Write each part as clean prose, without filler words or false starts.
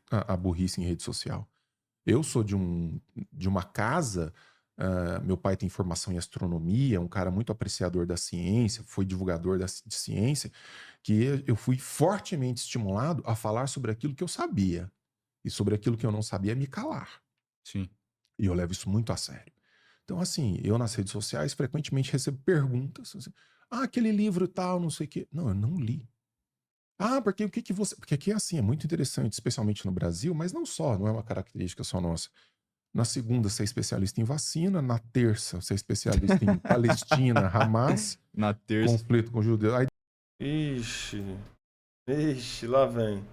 a burrice em rede social. Eu sou de uma casa, meu pai tem formação em astronomia, um cara muito apreciador da ciência, foi divulgador de ciência, que eu fui fortemente estimulado a falar sobre aquilo que eu sabia. E sobre aquilo que eu não sabia, me calar. Sim. E eu levo isso muito a sério. Então, assim, eu nas redes sociais frequentemente recebo perguntas. Assim, aquele livro tal, não sei o quê. Não, eu não li. Porque o que que você. Porque aqui é assim, é muito interessante, especialmente no Brasil, mas não só, não é uma característica só nossa. Na segunda, você é especialista em vacina. Na terça, você é especialista em Palestina, Hamas, Na terça. conflito com judeus. Aí Ixi, ixi, lá vem.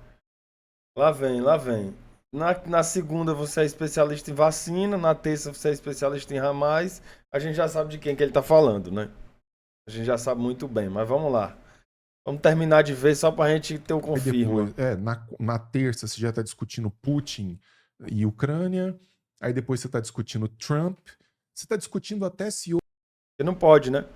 Lá vem, lá vem. Na segunda você é especialista em vacina, na terça você é especialista em ramais. A gente já sabe de quem que ele tá falando, né? A gente já sabe muito bem, mas vamos lá. Vamos terminar de ver só pra gente ter o confirma. depois, na terça, você já está discutindo Putin e Ucrânia. Aí depois você está discutindo Trump. Você está discutindo até se Você não pode, né?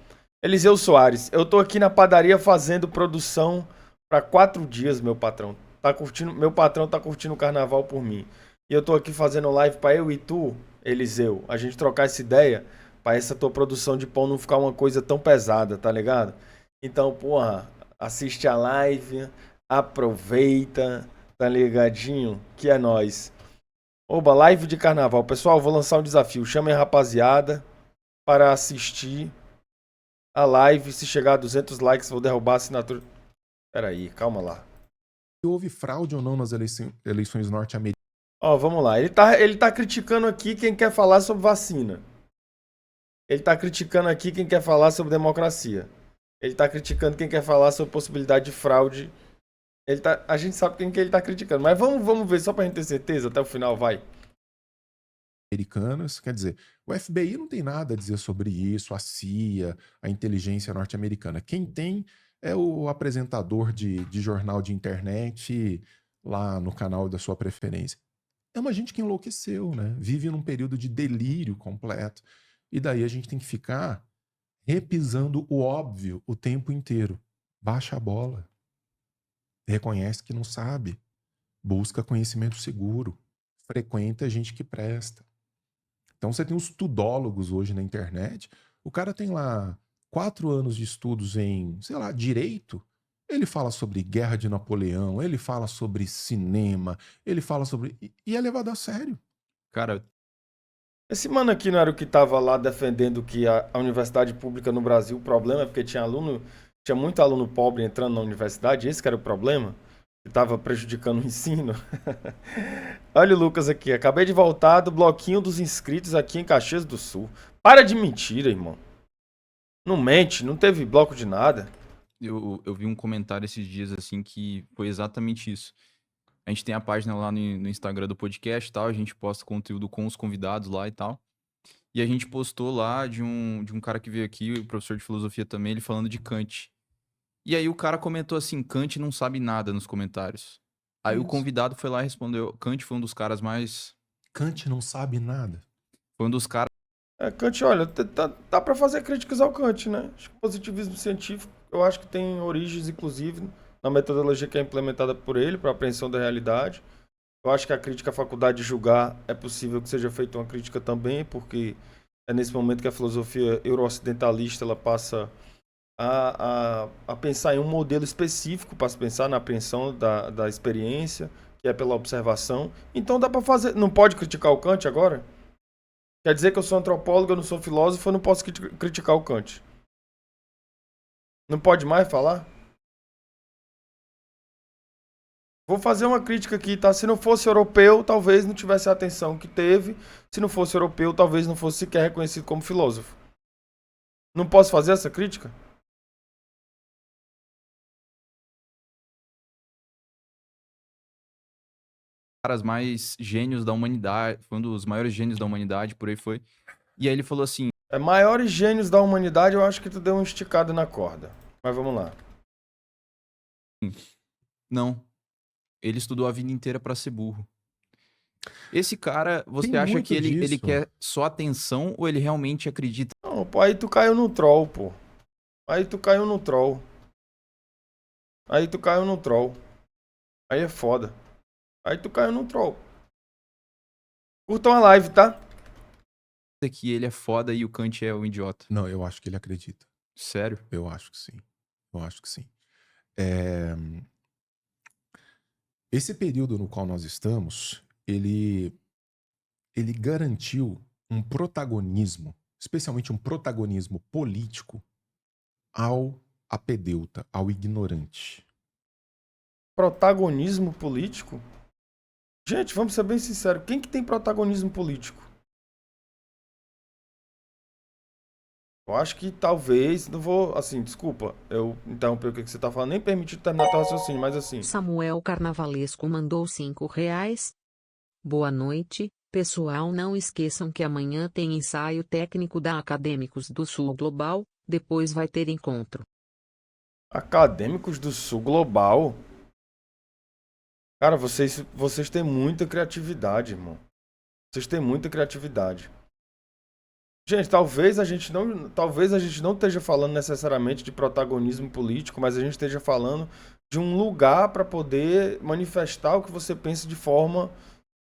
Eliseu Soares, eu tô aqui na padaria fazendo produção para 4 dias, meu patrão. Tá curtindo, meu patrão tá curtindo o carnaval por mim. E eu tô aqui fazendo live para eu e tu, Eliseu, a gente trocar essa ideia para essa tua produção de pão não ficar uma coisa tão pesada, tá ligado? Então, porra, assiste a live, aproveita, tá ligadinho? Que é nóis. Oba, live de carnaval. Pessoal, vou lançar um desafio. Chamem a rapaziada para assistir a live. Se chegar a 200 likes, vou derrubar a assinatura. Pera aí, calma lá. houve fraude ou não nas eleições norte-americanas. Ó, vamos lá. Ele tá criticando aqui quem quer falar sobre vacina. Ele tá criticando aqui quem quer falar sobre democracia. Ele tá criticando quem quer falar sobre possibilidade de fraude. A gente sabe quem que ele tá criticando. Mas vamos ver só pra gente ter certeza. Até o final, vai. Quer dizer, o FBI não tem nada a dizer sobre isso, a CIA, a inteligência norte-americana. Quem tem é o apresentador de jornal de internet lá no canal da sua preferência. É uma gente que enlouqueceu, né? Vive num período de delírio completo. E daí a gente tem que ficar repisando o óbvio o tempo inteiro. Baixa a bola. Reconhece que não sabe. Busca conhecimento seguro. Frequenta gente que presta. Então você tem os tudólogos hoje na internet. O cara tem lá 4 anos de estudos em, sei lá, direito. Ele fala sobre Guerra de Napoleão, ele fala sobre cinema, ele fala sobre. E é levado a sério. Cara, Esse mano aqui não era o que tava lá defendendo que a universidade pública no Brasil, o problema é porque tinha muito aluno pobre entrando na universidade, esse que era o problema, que tava prejudicando o ensino. Olha o Lucas aqui, acabei de voltar do bloquinho dos inscritos aqui em Caxias do Sul. Para de mentira, irmão. Não mente, não teve bloco de nada. eu vi um comentário esses dias assim que foi exatamente isso. A gente tem a página lá no Instagram do podcast e tal, a gente posta conteúdo com os convidados lá e tal. E a gente postou lá de um cara que veio aqui, o professor de filosofia também, ele falando de Kant. E aí o cara comentou assim, Kant não sabe nada nos comentários. Aí o Isso. convidado foi lá e respondeu, Kant foi um dos caras mais... Kant não sabe nada. Foi um dos caras... Kant, olha, tá para fazer críticas ao Kant, né? Acho que o positivismo científico, eu acho que tem origens, inclusive, na metodologia que é implementada por ele, para a apreensão da realidade. Eu acho que a crítica à faculdade de julgar é possível que seja feita uma crítica também, porque é nesse momento que a filosofia euro-ocidentalista ela passa a pensar em um modelo específico para se pensar na apreensão da experiência, que é pela observação. Então dá para fazer. Não pode criticar o Kant agora? Quer dizer que eu sou antropólogo, eu não sou filósofo, eu não posso criticar o Kant. Não pode mais falar? Vou fazer uma crítica aqui, tá? Se não fosse europeu, talvez não tivesse a atenção que teve. Se não fosse europeu, talvez não fosse sequer reconhecido como filósofo. Não posso fazer essa crítica? mais gênios da humanidade, foi um dos maiores gênios da humanidade, por aí foi. E aí ele falou assim, Maiores gênios da humanidade, eu acho que tu deu um esticado na corda. Mas vamos lá. não, ele estudou a vida inteira pra ser burro. Esse cara, Tem você acha que muito ele disso. quer só atenção ou ele realmente acredita? Não, pô, aí tu caiu no troll, pô. Aí tu caiu no troll. Aí tu caiu no troll. Aí é foda. Aí tu caiu num troll. Curtam a live, tá? Que ele é foda e o Kant é um idiota. Não, eu acho que ele acredita. Sério? Eu acho que sim. Eu acho que sim. É, Esse período no qual nós estamos, ele garantiu um protagonismo, especialmente um protagonismo político, ao apedeuta, ao ignorante. Protagonismo político? Gente, vamos ser bem sinceros. Quem que tem protagonismo político? Eu acho que talvez, não vou, assim, desculpa, eu interromper o que você tá falando, nem permitir terminar teu raciocínio, mas assim, Samuel Carnavalesco mandou R$ 5. Boa noite, pessoal. Não esqueçam que amanhã tem ensaio técnico da Acadêmicos do Sul Global, depois vai ter encontro. Acadêmicos do Sul Global, cara, vocês têm muita criatividade, irmão. Vocês têm muita criatividade. Gente, talvez a gente não esteja falando necessariamente de protagonismo político, mas a gente esteja falando de um lugar para poder manifestar o que você pensa de forma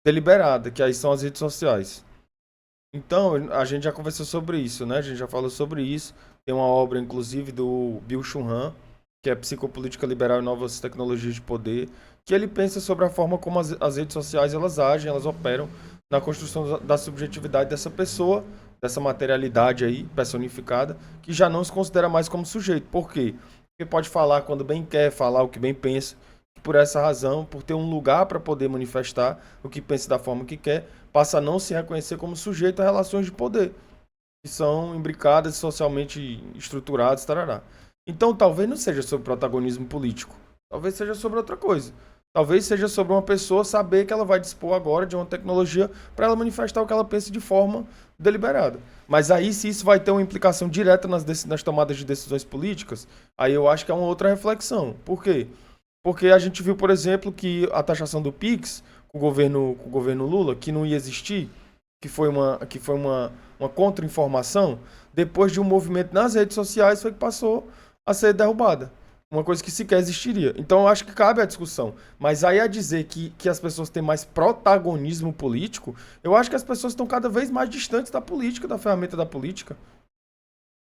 deliberada, que aí são as redes sociais. Então, a gente já conversou sobre isso, né? A gente já falou sobre isso. Tem uma obra, inclusive, do Bill Churran, que é Psicopolítica Liberal e Novas Tecnologias de Poder, que ele pensa sobre a forma como as redes sociais elas agem, elas operam na construção da subjetividade dessa pessoa, dessa materialidade aí personificada, que já não se considera mais como sujeito. Por quê? Porque pode falar quando bem quer, falar o que bem pensa. E por essa razão, por ter um lugar para poder manifestar o que pensa da forma que quer, passa a não se reconhecer como sujeito a relações de poder, que são imbricadas, socialmente estruturadas, tarará. Então, talvez não seja sobre protagonismo político. Talvez seja sobre outra coisa. Talvez seja sobre uma pessoa saber que ela vai dispor agora de uma tecnologia para ela manifestar o que ela pensa de forma deliberada. Mas aí, se isso vai ter uma implicação direta nas tomadas de decisões políticas, aí eu acho que é uma outra reflexão. Por quê? Porque a gente viu, por exemplo, que a taxação do Pix, com o governo Lula, que não ia existir, que foi uma contra-informação, depois de um movimento nas redes sociais, foi que passou a ser derrubada. Uma coisa que sequer existiria. Então eu acho que cabe a discussão. Mas aí a dizer que as pessoas têm mais protagonismo político, eu acho que as pessoas estão cada vez mais distantes da política, da ferramenta da política.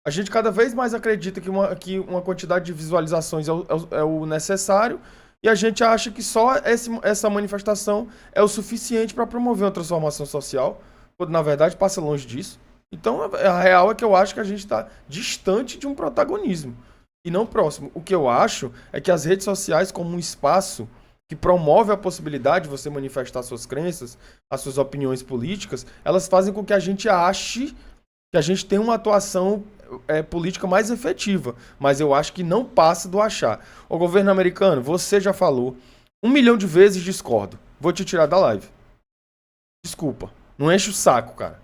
A gente cada vez mais acredita que uma quantidade de visualizações é o necessário e a gente acha que só essa manifestação é o suficiente para promover uma transformação social, quando na verdade passa longe disso. Então a real é que eu acho que a gente está distante de um protagonismo e não próximo. O que eu acho é que as redes sociais, como um espaço que promove a possibilidade de você manifestar suas crenças, as suas opiniões políticas, elas fazem com que a gente ache que a gente tem uma atuação política mais efetiva. Mas eu acho que não passa do achar. O governo americano, você já falou 1 milhão de vezes, discordo. Vou te tirar da live. Desculpa. Não enche o saco, cara.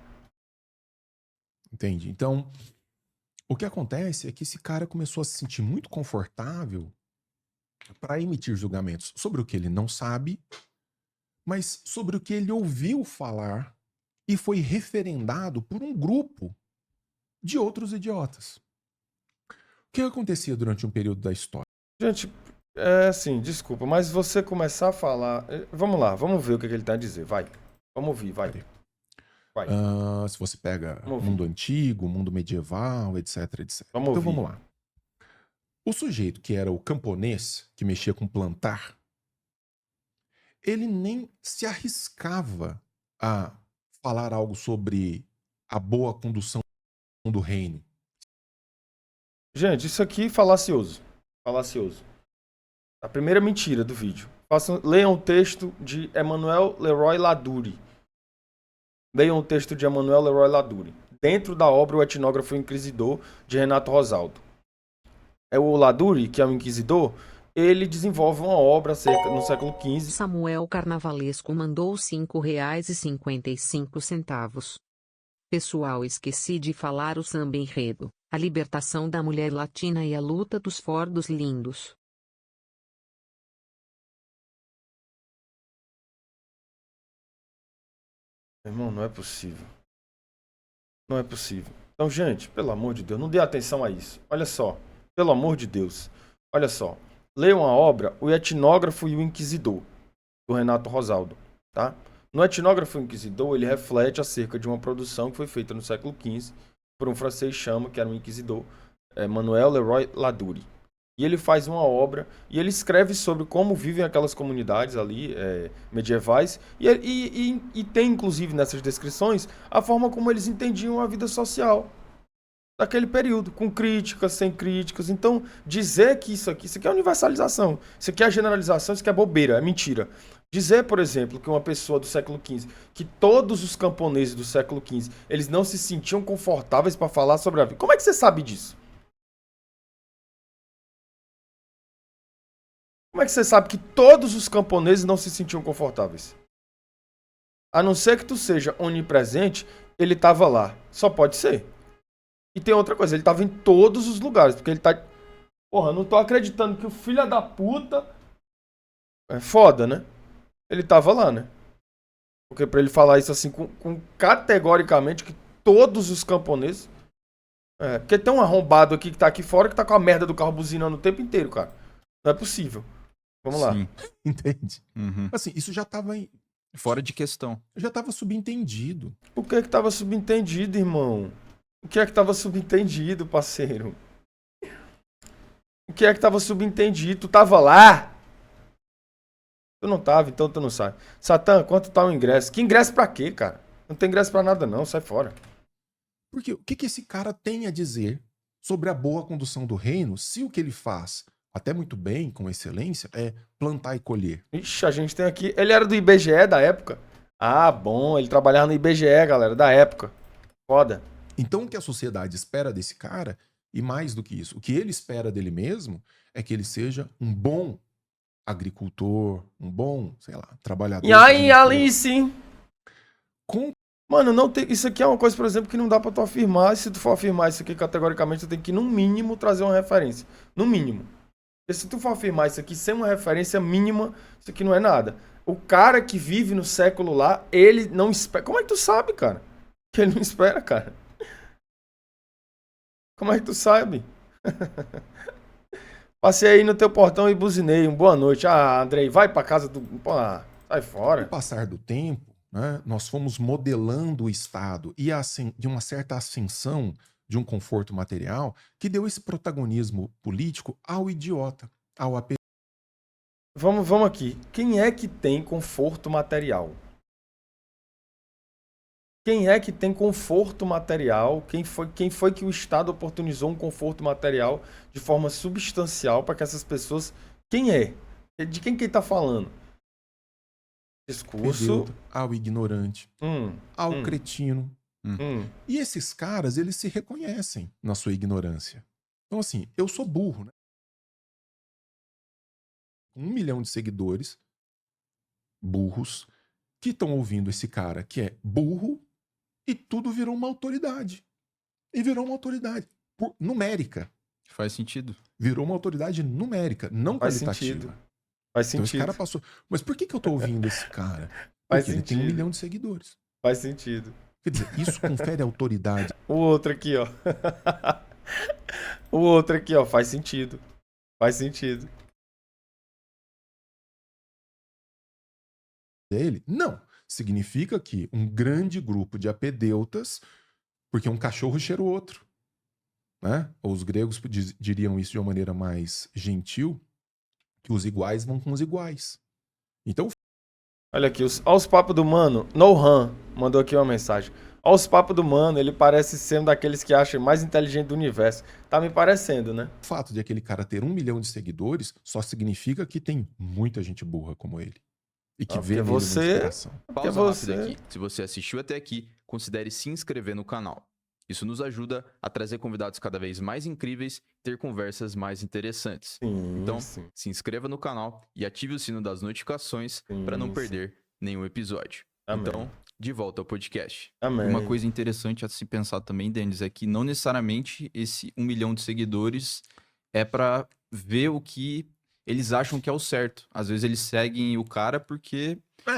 Entendi. Então, o que acontece é que esse cara começou a se sentir muito confortável para emitir julgamentos sobre o que ele não sabe, mas sobre o que ele ouviu falar e foi referendado por um grupo de outros idiotas. O que acontecia durante um período da história? Gente, assim, desculpa, mas você começar a falar... Vamos lá, vamos ver o que ele tá a dizer, vai. Vamos ouvir, vai. Vai. Se você pega Vamos ouvir. mundo antigo, mundo medieval, etc, etc. Vamos Então ouvir. vamos lá. O sujeito que era o camponês, que mexia com plantar, ele nem se arriscava a falar algo sobre a boa condução do reino. Gente, isso aqui é falacioso. Falacioso. A primeira mentira do vídeo. Leiam o texto de Emmanuel Leroy Ladurie. Leiam o texto de Emmanuel Leroy Ladurie. Dentro da obra O Etnógrafo Inquisidor, de Renato Rosaldo. O Ladurie, que é um inquisidor, ele desenvolve uma obra no século XV. Samuel Carnavalesco mandou R$ 5,55. Pessoal, esqueci de falar o samba enredo, a libertação da mulher latina e a luta dos fordos lindos. Irmão, não é possível. Não é possível. Então, gente, pelo amor de Deus, não dê atenção a isso. Olha só. Pelo amor de Deus. Olha só. Leiam a obra O Etnógrafo e o Inquisidor, do Renato Rosaldo, tá? No Etnógrafo Inquisidor, ele reflete acerca de uma produção que foi feita no século XV por um francês chama, que era um inquisidor, Manuel Leroy Ladurie. E ele faz uma obra e ele escreve sobre como vivem aquelas comunidades ali medievais e tem, inclusive, nessas descrições, a forma como eles entendiam a vida social daquele período, com críticas, sem críticas. Então, dizer que isso aqui é universalização, isso aqui é generalização, isso aqui é bobeira, é mentira. Dizer, por exemplo, que uma pessoa do século XV, que todos os camponeses do século XV, eles não se sentiam confortáveis para falar sobre a vida. Como é que você sabe disso? Como é que você sabe que todos os camponeses não se sentiam confortáveis? A não ser que tu seja onipresente, ele estava lá. Só pode ser. E tem outra coisa, ele estava em todos os lugares, porque ele tá... Porra, não tô acreditando que o filho da puta... É foda, né? Ele tava lá, né? Porque pra ele falar isso assim, categoricamente, que todos os camponeses... porque tem um arrombado aqui que tá aqui fora que tá com a merda do carro buzinando o tempo inteiro, cara. Não é possível. Vamos lá. Sim. Entende? Uhum. Assim, isso já tava Fora de questão. já tava subentendido. O que é que tava subentendido, irmão? O que é que tava subentendido, parceiro? O que é que tava subentendido? Tu tava lá? Tu não tava, então tu não sabe. Satã, quanto tá o ingresso? Que ingresso pra quê, cara? Não tem ingresso pra nada não, sai fora. Porque o que esse cara tem a dizer sobre a boa condução do reino, se o que ele faz, até muito bem, com excelência, é plantar e colher? Ixi, a gente tem aqui... Ele era do IBGE da época? Ah, bom, ele trabalhava no IBGE, galera, da época. Foda. Então o que a sociedade espera desse cara, e mais do que isso, o que ele espera dele mesmo, é que ele seja um bom agricultor, um bom, sei lá, trabalhador. E aí, Alice? Com... Mano, não tem... isso aqui é uma coisa, por exemplo, que não dá pra tu afirmar. E se tu for afirmar isso aqui categoricamente, tu tem que, no mínimo, trazer uma referência. No mínimo. Porque se tu for afirmar isso aqui sem uma referência mínima, isso aqui não é nada. O cara que vive no século lá, ele não espera... Como é que tu sabe, cara? Que ele não espera, cara. Como é que tu sabe? Passei aí no teu portão e buzinei. Boa noite. Ah, Andrei, vai pra casa do... Pô, sai fora. o passar do tempo, né, nós fomos modelando o Estado e de uma certa ascensão de um conforto material que deu esse protagonismo político ao idiota, ao apetite. Vamos aqui. Quem é que tem conforto material? Quem é que tem conforto material? Quem foi que o Estado oportunizou um conforto material de forma substancial para que essas pessoas... Quem é? De quem que ele tá falando? Discurso... Ao ignorante, ao cretino. E esses caras, eles se reconhecem na sua ignorância. Então assim, eu sou burro, né? 1 milhão de seguidores burros que estão ouvindo esse cara que é burro e tudo virou uma autoridade. E virou uma autoridade numérica. Faz sentido. Virou uma autoridade numérica, não Faz qualitativa. sentido. Faz Então sentido. esse cara passou... Mas por que eu tô ouvindo esse cara? Faz Porque ele tem 1 sentido. milhão de seguidores. Faz sentido. Quer dizer, isso confere autoridade. O outro aqui, ó. O outro aqui, ó. Faz sentido. Faz sentido. Dele? Não. Significa que um grande grupo de apedeutas, porque um cachorro cheira o outro, né? Ou os gregos diriam isso de uma maneira mais gentil, que os iguais vão com os iguais. Então, Olha aqui, olha os papos do mano. Nohan mandou aqui uma mensagem. Olha os papos do mano, ele parece ser um daqueles que acham mais inteligente do universo. Tá me parecendo, né? o fato de aquele cara ter 1 milhão de seguidores só significa que tem muita gente burra como ele. E que vê porque nele uma você- inspiração. Pausa você- rápida aqui. Se você assistiu até aqui, considere se inscrever no canal. Isso nos ajuda a trazer convidados cada vez mais incríveis e ter conversas mais interessantes. Sim, Então, sim. se inscreva no canal e ative o sino das notificações para não Sim, perder nenhum episódio. Amém. Então, de volta ao podcast. Amém. Uma coisa interessante a se pensar também, Denis, é que não necessariamente esse 1 milhão de seguidores é para ver o que eles acham que é o certo. Às vezes eles seguem o cara porque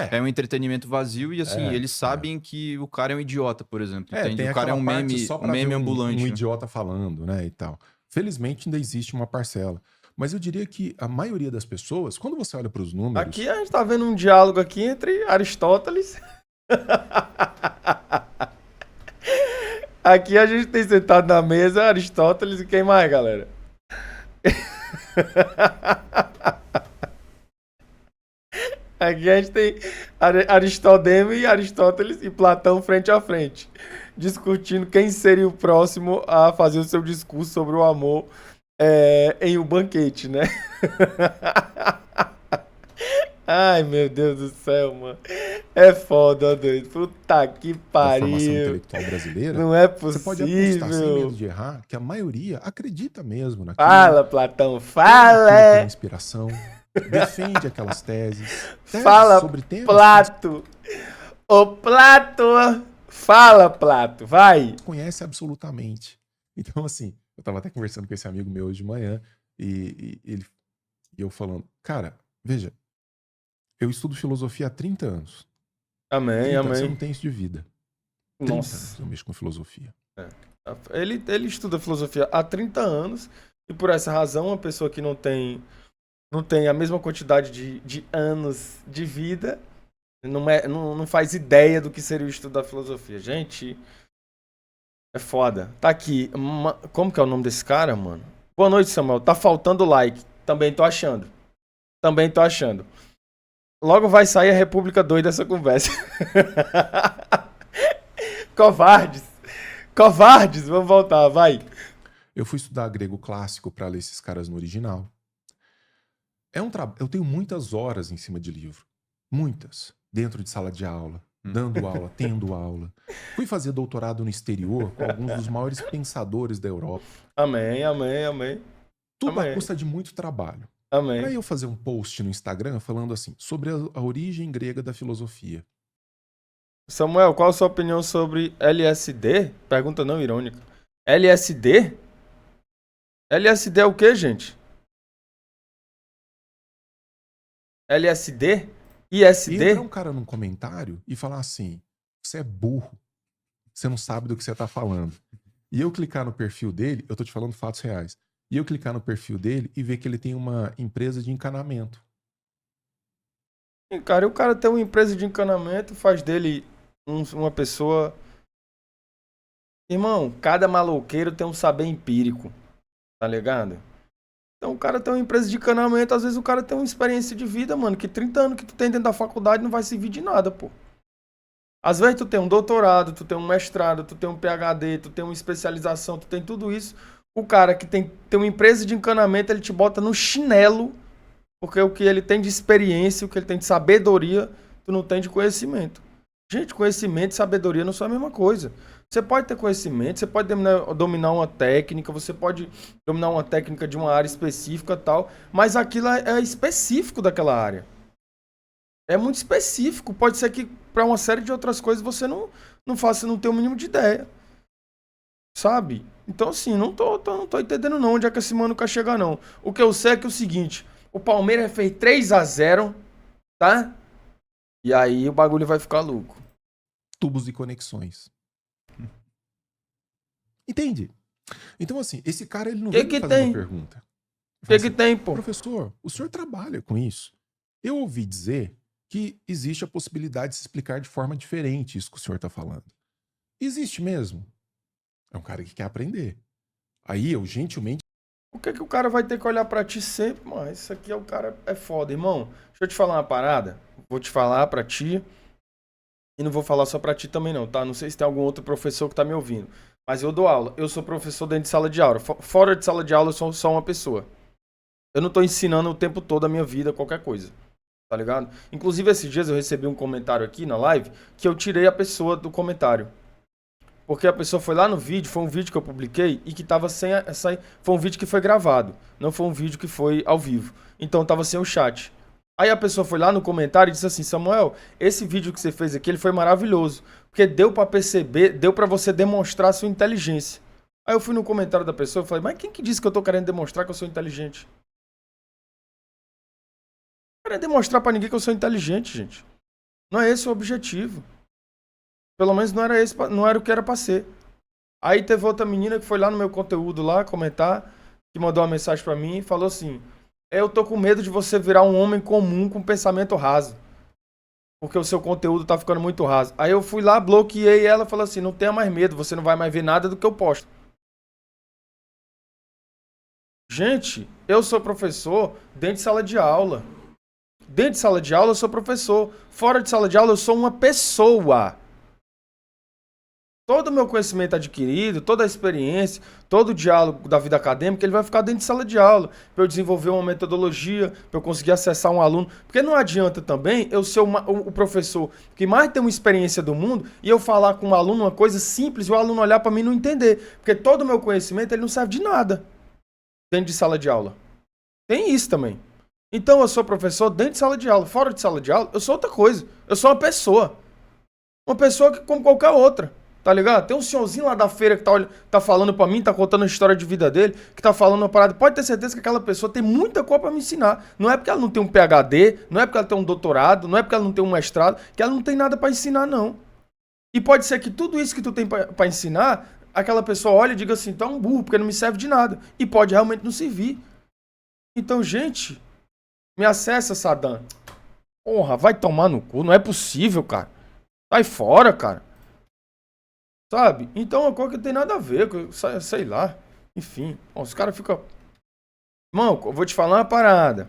é um entretenimento vazio e assim, eles sabem que o cara é um idiota, por exemplo. Entende? Tem O cara é aquela um parte só pra meme ver ambulante. um né? idiota falando, né, e tal. Felizmente ainda existe uma parcela. Mas eu diria que a maioria das pessoas, quando você olha para os números... Aqui a gente tá vendo um diálogo aqui entre Aristóteles. Aqui a gente tem sentado na mesa Aristóteles e quem mais, galera? Aqui a gente tem Aristodemo e Aristóteles e Platão frente a frente, discutindo quem seria o próximo a fazer o seu discurso sobre o amor em um banquete, né? Ai, meu Deus do céu, mano. É foda, doido. Puta que da formação pariu. intelectual brasileira, Não é você pode apostar sem medo possível. de errar que a maioria acredita mesmo naquilo, Fala, Platão, tem fala. inspiração, defende aquelas teses Fala, sobre temas Plato. Ô, Plato. Fala, Plato, vai. que conhece absolutamente. Então, assim, eu tava até conversando com esse amigo meu hoje de manhã e eu falando, cara, veja, eu estudo filosofia há 30 anos. Amém, 30 anos, eu não amém. tenho isso de vida. 30 anos Nossa. eu mexo com filosofia. Ele estuda filosofia há 30 anos e por essa razão uma pessoa que não tem a mesma quantidade de anos de vida não faz ideia do que seria o estudo da filosofia. Gente, é foda. Tá aqui. Como que é o nome desse cara, mano? Boa noite, Samuel. Tá faltando like. Também tô achando. Logo vai sair a República Doida dessa conversa. Covardes, vamos voltar, vai. Eu fui estudar grego clássico para ler esses caras no original. Eu tenho muitas horas em cima de livro. Muitas. Dentro de sala de aula, dando aula, tendo aula. Fui fazer doutorado no exterior com alguns dos maiores pensadores da Europa. Amém, amém, amém, Tudo Amém. à custa de muito trabalho. Para amém. eu fazer um post no Instagram falando assim, sobre a origem grega da filosofia. Samuel, qual a sua opinião sobre LSD? Pergunta não irônica. LSD? LSD é o que, gente? LSD? E ISD? entrar um cara num comentário e falar assim, você é burro, você não sabe do que você tá falando. E eu clicar no perfil dele, eu tô te falando fatos reais, e eu clicar no perfil dele e ver que ele tem uma empresa de encanamento. Sim, cara, e o cara tem uma empresa de encanamento, faz dele uma pessoa... Irmão, cada maloqueiro tem um saber empírico, tá ligado? Então o cara tem uma empresa de encanamento, às vezes o cara tem uma experiência de vida, mano, que 30 anos que tu tem dentro da faculdade não vai servir de nada, pô. Às vezes tu tem um doutorado, tu tem um mestrado, tu tem um PhD, tu tem uma especialização, tu tem tudo isso. O cara que tem uma empresa de encanamento, ele te bota no chinelo, porque o que ele tem de experiência, o que ele tem de sabedoria, tu não tem de conhecimento. Gente, conhecimento e sabedoria não são a mesma coisa. Você pode ter conhecimento, você pode dominar uma técnica, você pode dominar uma técnica de uma área específica e tal, mas aquilo é específico daquela área. É muito específico. Pode ser que para uma série de outras coisas você não tenha o mínimo de ideia. Sabe? Então, assim, não tô entendendo não onde é que esse mano quer chegar, não. O que eu sei é que é o seguinte, o Palmeiras fez 3-0, tá? E aí o bagulho vai ficar louco. Tubos e conexões. Entende? Então, assim, esse cara, ele não Que vem que me fazer tem? uma pergunta. O Ele que fala que tem, pô? professor, o senhor trabalha com isso? Eu ouvi dizer que existe a possibilidade de se explicar de forma diferente isso que o senhor está falando. Existe mesmo? É um cara que quer aprender. Aí eu, gentilmente, O que o cara vai ter que olhar pra ti sempre, mano? Isso aqui o cara é foda, irmão. Deixa eu te falar uma parada. Vou te falar pra ti. E não vou falar só pra ti também não, tá? Não sei se tem algum outro professor que tá me ouvindo. Mas eu dou aula. Eu sou professor dentro de sala de aula. Fora de sala de aula, eu sou só uma pessoa. Eu não tô ensinando o tempo todo a minha vida, qualquer coisa. Tá ligado? Inclusive, esses dias eu recebi um comentário aqui na live que eu tirei a pessoa do comentário. Porque a pessoa foi lá no vídeo, foi um vídeo que eu publiquei e que tava sem essa. Foi um vídeo que foi gravado, não foi um vídeo que foi ao vivo. Então tava sem o chat. Aí a pessoa foi lá no comentário e disse assim: Samuel, esse vídeo que você fez aqui, ele foi maravilhoso. Porque deu pra perceber, deu pra você demonstrar a sua inteligência. Aí eu fui no comentário da pessoa e falei: mas quem que disse que eu tô querendo demonstrar que eu sou inteligente? Não quero demonstrar pra ninguém que eu sou inteligente, gente. Não é esse o objetivo. Pelo menos não era o que era pra ser. Aí teve outra menina que foi lá no meu conteúdo lá comentar. que mandou uma mensagem pra mim e falou assim: eu tô com medo de você virar um homem comum com pensamento raso. Porque o seu conteúdo tá ficando muito raso. Aí eu fui lá, bloqueei ela e falei assim: não tenha mais medo, você não vai mais ver nada do que eu posto. Gente, eu sou professor dentro de sala de aula. Dentro de sala de aula eu sou professor. Fora de sala de aula eu sou uma pessoa. Todo o meu conhecimento adquirido, toda a experiência, todo o diálogo da vida acadêmica, ele vai ficar dentro de sala de aula, para eu desenvolver uma metodologia, para eu conseguir acessar um aluno. Porque não adianta também eu ser o professor que mais tem uma experiência do mundo e eu falar com um aluno uma coisa simples e o aluno olhar para mim e não entender. Porque todo o meu conhecimento ele não serve de nada dentro de sala de aula. Tem isso também. Então eu sou professor dentro de sala de aula. Fora de sala de aula, eu sou outra coisa. Eu sou uma pessoa. Uma pessoa que como qualquer outra. Tá ligado? Tem um senhorzinho lá da feira que tá falando pra mim, tá contando a história de vida dele, que tá falando uma parada. Pode ter certeza que aquela pessoa tem muita coisa pra me ensinar. Não é porque ela não tem um PhD, não é porque ela tem um doutorado, não é porque ela não tem um mestrado, que ela não tem nada pra ensinar, não. E pode ser que tudo isso que tu tem pra ensinar, aquela pessoa olha e diga assim, tá um burro, porque não me serve de nada. E pode realmente não servir. Então, gente, me acessa, Sadam. Porra, vai tomar no cu, não é possível, cara. Sai fora, cara. Sabe? Então é uma coisa que não tem nada a ver, sei lá. Enfim, os caras ficam... Irmão, eu vou te falar uma parada.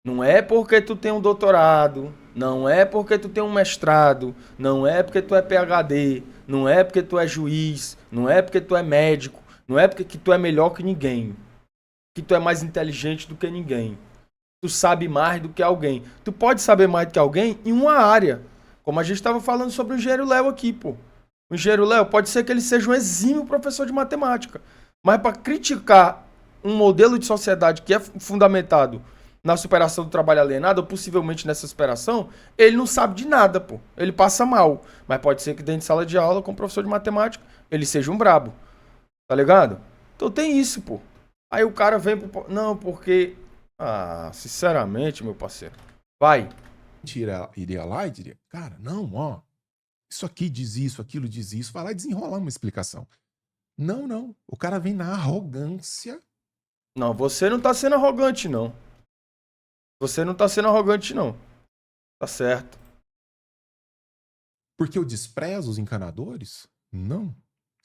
Não é porque tu tem um doutorado, não é porque tu tem um mestrado, não é porque tu é PhD, não é porque tu é juiz, não é porque tu é médico, não é porque tu é melhor que ninguém, que tu é mais inteligente do que ninguém. Tu sabe mais do que alguém. Tu pode saber mais do que alguém em uma área. Como a gente estava falando sobre o engenheiro Léo aqui, pô. O engenheiro Léo pode ser que ele seja um exímio professor de matemática. Mas para criticar um modelo de sociedade que é fundamentado na superação do trabalho alienado, ou possivelmente nessa superação, ele não sabe de nada, pô. Ele passa mal. Mas pode ser que dentro de sala de aula, com professor de matemática, ele seja um brabo. Tá ligado? Então tem isso, pô. Aí o cara vem pro... Não, porque... Ah, sinceramente, meu parceiro. Vai. Iria lá e diria, cara, não, ó, isso aqui diz isso, aquilo diz isso, vai lá e desenrolar uma explicação. Não, não. O cara vem na arrogância. Não, você não tá sendo arrogante, não. Você não tá sendo arrogante, não. Tá certo. Porque eu desprezo os encanadores? Não.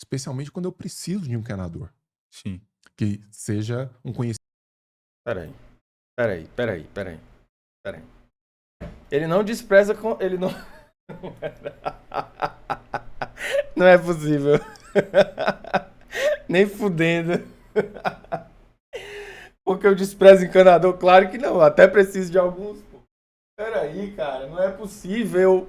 Especialmente quando eu preciso de um encanador. Sim. Que seja um conhecimento. Peraí. Ele não despreza com... Ele não... Não é possível. Nem fudendo. Porque eu desprezo encanador? Claro que não. Até preciso de alguns. Peraí, cara. Não é possível.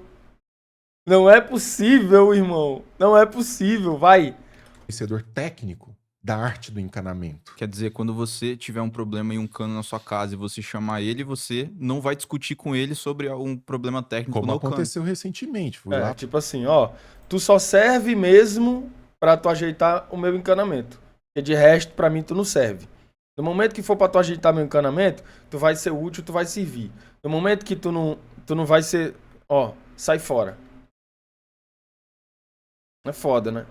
Não é possível, irmão. Não é possível. Vai. Conhecedor técnico da arte do encanamento. Quer dizer, quando você tiver um problema em um cano na sua casa e você chamar ele, você não vai discutir com ele sobre um problema técnico Como no cano. aconteceu recentemente. Fui lá. Tipo assim, ó. Tu só serve mesmo pra tu ajeitar o meu encanamento. Porque de resto, pra mim, tu não serve. No momento que for pra tu ajeitar meu encanamento, tu vai ser útil, tu vai servir. No momento que tu não vai ser... Ó, sai fora. É foda, né?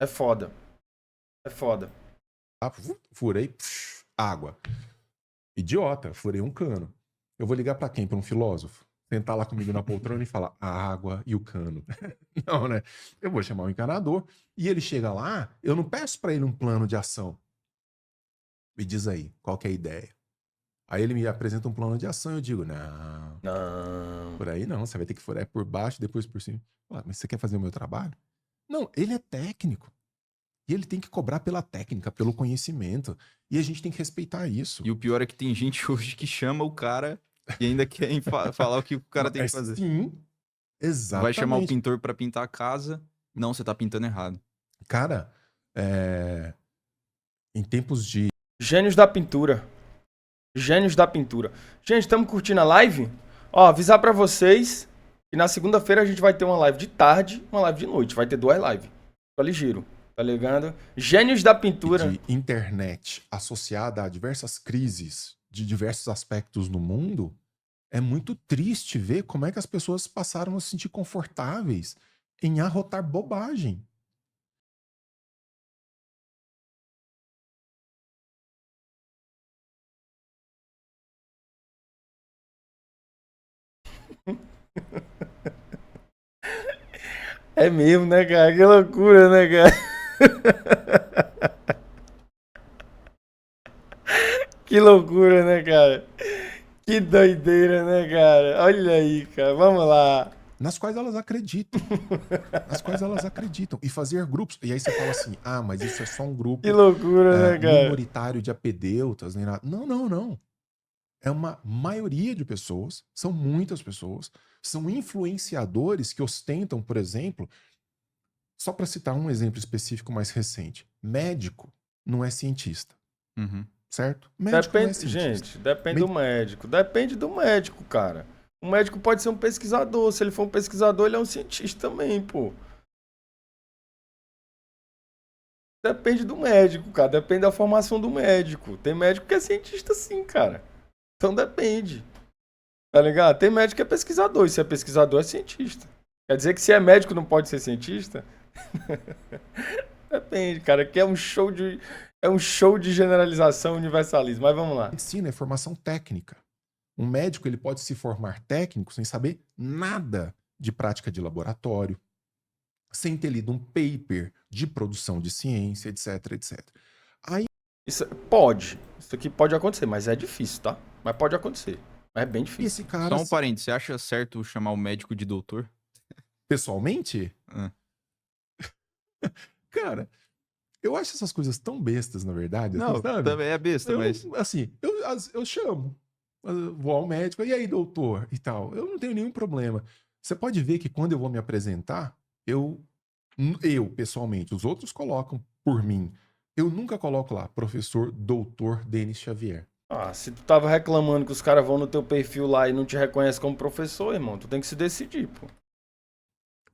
É foda. É foda. Furei, água. Idiota, furei um cano. Eu vou ligar pra quem? Pra um filósofo? Sentar lá comigo na poltrona e falar a água e o cano. Não, né? Eu vou chamar o encanador e ele chega lá, eu não peço pra ele um plano de ação. Me diz aí, qual que é a ideia? Aí ele me apresenta um plano de ação e eu digo, não, Não. por aí não, você vai ter que furar por baixo, depois por cima. Mas você quer fazer o meu trabalho? Não, ele é técnico. E ele tem que cobrar pela técnica, pelo conhecimento. E a gente tem que respeitar isso. E o pior é que tem gente hoje que chama o cara e ainda quer falar o que o cara tem que fazer. Sim, exatamente. Vai chamar o pintor pra pintar a casa. Não, você tá pintando errado. Cara, em tempos de... Gênios da pintura. Gênios da pintura. Gente, estamos curtindo a live? Ó, avisar pra vocês que na segunda-feira a gente vai ter uma live de tarde, uma live de noite. Vai ter 2 lives. Fica ligeiro, tá ligado? Gênios da pintura. de internet associada a diversas crises de diversos aspectos no mundo, é muito triste ver como é que as pessoas passaram a se sentir confortáveis em arrotar bobagem. É mesmo, né, cara? Que loucura, né, cara? Que loucura, né, cara? Que doideira, né, cara? Olha aí, cara. Vamos lá. Nas quais elas acreditam. Nas quais elas acreditam. E fazer grupos. E aí você fala assim: ah, mas isso é só um grupo Que loucura, né, cara? minoritário de apedeutas, nem nada. Não, não, não. É uma maioria de pessoas, são muitas pessoas, são influenciadores que ostentam, por exemplo, só para citar um exemplo específico mais recente: médico não é cientista, Uhum. certo? Médico não é Depende, cientista. gente, depende do médico. Depende do médico, cara. O médico pode ser um pesquisador. Se ele for um pesquisador, ele é um cientista também, pô. Depende do médico, cara. Depende da formação do médico. Tem médico que é cientista sim, cara. Então depende. Tá ligado? Tem médico que é pesquisador. E se é pesquisador, é cientista. Quer dizer que se é médico não pode ser cientista? Depende, cara. Aqui é um show de. É um show de generalização universalismo. Mas vamos lá. Medicina é formação técnica. Um médico ele pode se formar técnico sem saber nada de prática de laboratório, sem ter lido um paper de produção de ciência, etc, etc. Aí, Isso pode. Isso aqui pode acontecer, mas é difícil, tá? Mas pode acontecer. Mas é bem difícil. esse cara, Só um parênteses, você acha certo chamar o médico de doutor? pessoalmente, Ah. cara, eu acho essas coisas tão bestas, na verdade. assim, Não, sabe? também é besta, mas. Assim, eu chamo. Eu vou ao médico, e aí, doutor? E tal. Eu não tenho nenhum problema. Você pode ver que quando eu vou me apresentar, eu pessoalmente, os outros colocam por mim. Eu nunca coloco lá, professor doutor Denis Xavier. Ah, se tu tava reclamando que os caras vão no teu perfil lá e não te reconhecem como professor, irmão, tu tem que se decidir, pô.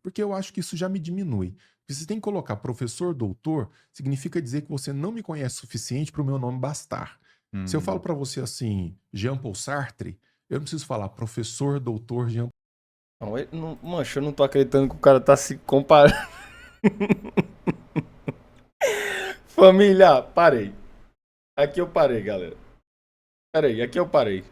Porque eu acho que isso já me diminui. Porque você tem que colocar professor doutor, significa dizer que você não me conhece o suficiente para o meu nome bastar. Se eu falo para você assim, Jean-Paul Sartre, eu não preciso falar professor doutor Jean. Não, mancha, eu não tô acreditando que o cara tá se comparando. Família, parei. Aqui eu parei, galera. Peraí, aqui eu parei.